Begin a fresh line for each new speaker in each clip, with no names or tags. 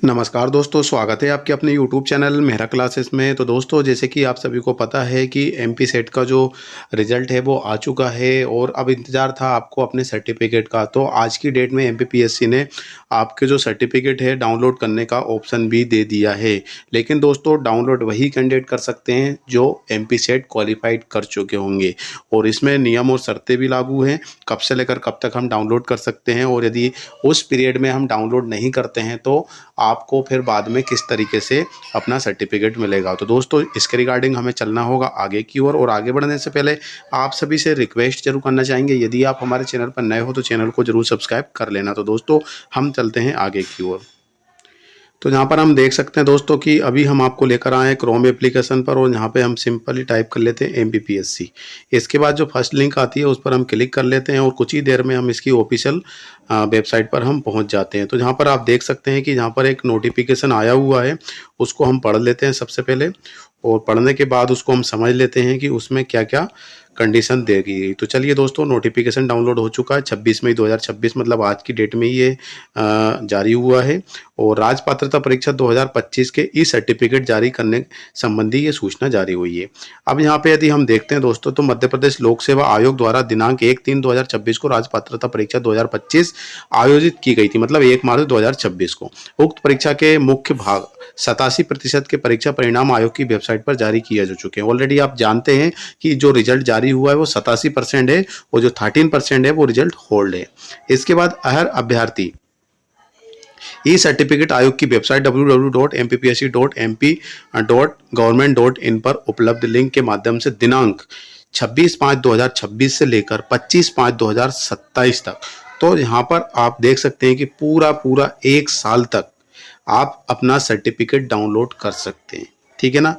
नमस्कार दोस्तों, स्वागत है आपके अपने यूट्यूब चैनल मेहरा क्लासेस में। तो दोस्तों, जैसे कि आप सभी को पता है कि एमपी सेट का जो रिज़ल्ट है वो आ चुका है और अब इंतज़ार था आपको अपने सर्टिफ़िकेट का। तो आज की डेट में एमपीपीएससी ने आपके जो सर्टिफ़िकेट है डाउनलोड करने का ऑप्शन भी दे दिया है। लेकिन दोस्तों, डाउनलोड वही कैंडिडेट कर सकते हैं जो एमपी सेट क्वालिफ़ाइड कर चुके होंगे और इसमें नियम और शर्तें भी लागू हैं, कब से लेकर कब तक हम डाउनलोड कर सकते हैं और यदि उस पीरियड में हम डाउनलोड नहीं करते हैं तो आपको फिर बाद में किस तरीके से अपना सर्टिफिकेट मिलेगा। तो दोस्तों, इसके रिगार्डिंग हमें चलना होगा आगे की ओर और आगे बढ़ने से पहले आप सभी से रिक्वेस्ट जरूर करना चाहेंगे, यदि आप हमारे चैनल पर नए हो तो चैनल को जरूर सब्सक्राइब कर लेना। तो दोस्तों, हम चलते हैं आगे की ओर। तो यहाँ पर हम देख सकते हैं दोस्तों कि अभी हम आपको लेकर आए हैं क्रोम एप्लीकेशन पर और यहाँ पे हम सिंपली टाइप कर लेते हैं एमपीपीएससी। इसके बाद जो फर्स्ट लिंक आती है उस पर हम क्लिक कर लेते हैं और कुछ ही देर में हम इसकी ऑफिशियल वेबसाइट पर हम पहुँच जाते हैं। तो यहाँ पर आप देख सकते हैं कि यहाँ पर एक नोटिफिकेशन आया हुआ है, उसको हम पढ़ लेते हैं सबसे पहले और पढ़ने के बाद उसको हम समझ लेते हैं कि उसमें क्या क्या कंडीशन देगी। तो चलिए दोस्तों, नोटिफिकेशन डाउनलोड हो चुका है 26 मई 2026, मतलब आज की डेट में ये जारी हुआ है और राज्य पात्रता परीक्षा 2025 के ई सर्टिफिकेट जारी करने संबंधी ये सूचना जारी हुई है। अब यहाँ पे यदि हम देखते हैं दोस्तों, तो मध्य प्रदेश लोक सेवा आयोग द्वारा दिनांक 1/3/2026 को राज्य पात्रता परीक्षा 2025 आयोजित की गई थी, मतलब 1 मार्च 2026 को। उक्त परीक्षा के मुख्य भाग 87% के परीक्षा परिणाम आयोग की वेबसाइट पर जारी किए जा चुके हैं। ऑलरेडी आप जानते हैं कि जो रिजल्ट जारी हुआ है वो 87% है और जो 13% है वो रिजल्ट होल्ड है। इसके बाद अहर अभ्यर्थी ई सर्टिफिकेट आयोग की वेबसाइट www.mpsc.mp.gov.in पर उपलब्ध लिंक के माध्यम से दिनांक 26/5/2026 से लेकर 25/5/2027 तक, तो यहाँ पर आप देख सकते हैं कि पूरा एक साल तक आप अपना सर्टिफिकेट डाउनलोड कर सकते हैं। ठीक है ना,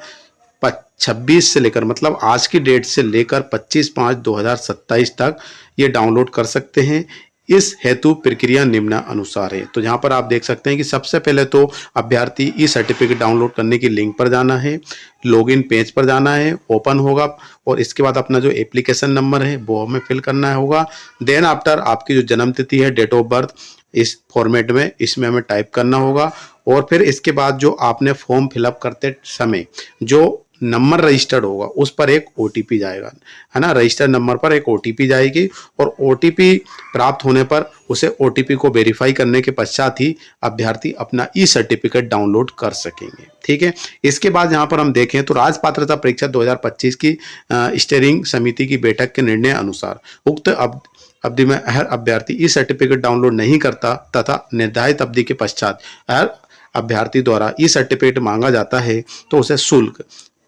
26 से लेकर, मतलब आज की डेट से लेकर 25/5/2027 तक ये डाउनलोड कर सकते हैं। इस हेतु प्रक्रिया निम्नानुसार है। तो यहाँ पर आप देख सकते हैं कि सबसे पहले तो अभ्यर्थी ई सर्टिफिकेट डाउनलोड करने की लिंक पर जाना है, लॉगिन पेज पर जाना है, ओपन होगा और इसके बाद अपना जो एप्लीकेशन नंबर है वो हमें फिल करना होगा। देन आफ्टर आपकी जो जन्म तिथि है, डेट ऑफ बर्थ, इस फॉर्मेट में इसमें हमें टाइप करना होगा और फिर इसके बाद जो आपने फॉर्म फिलअप करते समय जो नंबर रजिस्टर्ड होगा उस पर एक ओटीपी जाएगा, है ना। रजिस्टर्ड नंबर पर एक ओटीपी जाएगी और ओटीपी प्राप्त होने पर उसे ओटीपी को वेरीफाई करने के पश्चात ही अभ्यर्थी अपना ई सर्टिफिकेट डाउनलोड कर सकेंगे। ठीक है, इसके बाद यहाँ पर हम देखें तो राज्य पात्रता परीक्षा 2025 की स्टीयरिंग समिति की बैठक के निर्णय अनुसार उक्त अवधि में हर अभ्यर्थी ई सर्टिफिकेट डाउनलोड नहीं करता तथा निर्धारित अवधि के पश्चात हर अभ्यर्थी द्वारा ई सर्टिफिकेट मांगा जाता है तो उसे शुल्क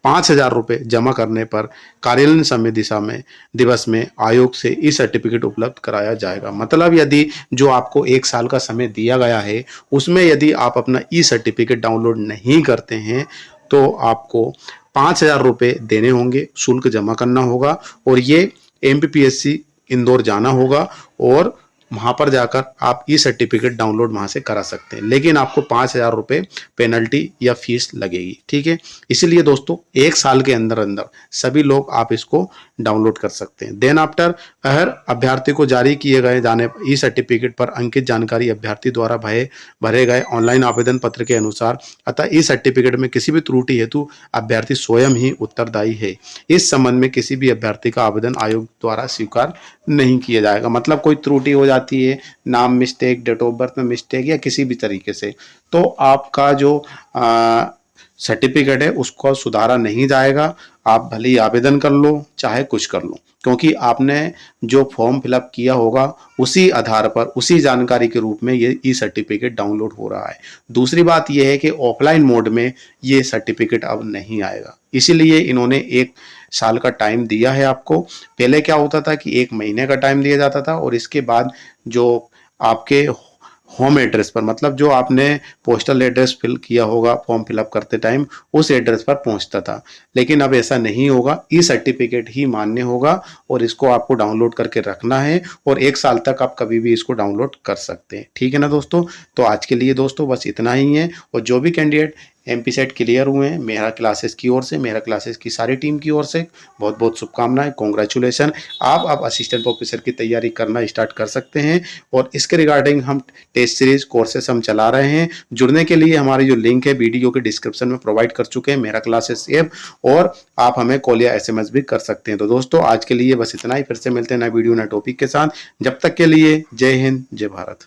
5,000 रुपये जमा करने पर कार्यालयीन समय दिवस में आयोग से ई सर्टिफिकेट उपलब्ध कराया जाएगा। मतलब यदि जो आपको 1 साल का समय दिया गया है उसमें यदि आप अपना ई सर्टिफिकेट डाउनलोड नहीं करते हैं तो आपको 5,000 रुपये देने होंगे, शुल्क जमा करना होगा और ये एमपीपीएससी इंदौर जाना होगा और वहां पर जाकर आप ई सर्टिफिकेट डाउनलोड वहां से करा सकते हैं, लेकिन आपको 5,000 रुपये पेनल्टी या फीस लगेगी। ठीक है, इसलिए दोस्तों 1 साल के अंदर अंदर सभी लोग आप इसको डाउनलोड कर सकते हैं। देन आफ्टर हर अभ्यर्थी को जारी किए गए जाने ई सर्टिफिकेट पर अंकित जानकारी अभ्यर्थी द्वारा भरे गए ऑनलाइन आवेदन पत्र के अनुसार, अतः ई सर्टिफिकेट में किसी भी त्रुटि हेतु अभ्यर्थी स्वयं ही उत्तरदायी है। इस संबंध में किसी भी अभ्यर्थी का आवेदन आयोग द्वारा स्वीकार नहीं किया जाएगा। मतलब कोई त्रुटि हो जाती है, नाम मिस्टेक, डेट ऑफ बर्थ में मिस्टेक या किसी भी तरीके से, तो आपका जो सर्टिफिकेट है उसको सुधारा नहीं जाएगा। आप भले ही आवेदन कर लो चाहे कुछ कर लो, क्योंकि आपने जो फॉर्म फिलअप किया होगा उसी आधार पर, उसी जानकारी के रूप में ये ई सर्टिफिकेट डाउनलोड हो रहा है। दूसरी बात यह है कि ऑफलाइन मोड में ये सर्टिफिकेट अब नहीं आएगा, इसीलिए इन्होंने 1 साल का टाइम दिया है आपको। पहले क्या होता था कि 1 महीने का टाइम दिया जाता था और इसके बाद जो आपके होम एड्रेस पर, मतलब जो आपने पोस्टल एड्रेस फिल किया होगा फॉर्म फिलअप करते टाइम, उस एड्रेस पर पहुंचता था। लेकिन अब ऐसा नहीं होगा, ई सर्टिफिकेट ही मान्य होगा और इसको आपको डाउनलोड करके रखना है और 1 साल तक आप कभी भी इसको डाउनलोड कर सकते हैं। ठीक है ना दोस्तों, तो आज के लिए दोस्तों बस इतना ही है और जो भी कैंडिडेट एमपी सेट क्लियर हुए हैं। मेरा क्लासेस की ओर से, मेरा क्लासेस की सारी टीम की ओर से बहुत बहुत शुभकामनाएं, कॉन्ग्रेचुलेसन। आप अब असिस्टेंट प्रोफेसर की तैयारी करना स्टार्ट कर सकते हैं। और इसके रिगार्डिंग हम टेस्ट सीरीज कोर्सेस हम चला रहे हैं। जुड़ने के लिए हमारी जो लिंक है वीडियो के डिस्क्रिप्शन में प्रोवाइड कर चुके हैं, मेरा क्लासेस ऐप, और आप हमें कॉल या एसएमएस भी कर सकते हैं। तो दोस्तों आज के लिए बस इतना ही, फिर से मिलते हैं नए वीडियो नए टॉपिक के साथ। जब तक के लिए जय हिंद, जय भारत।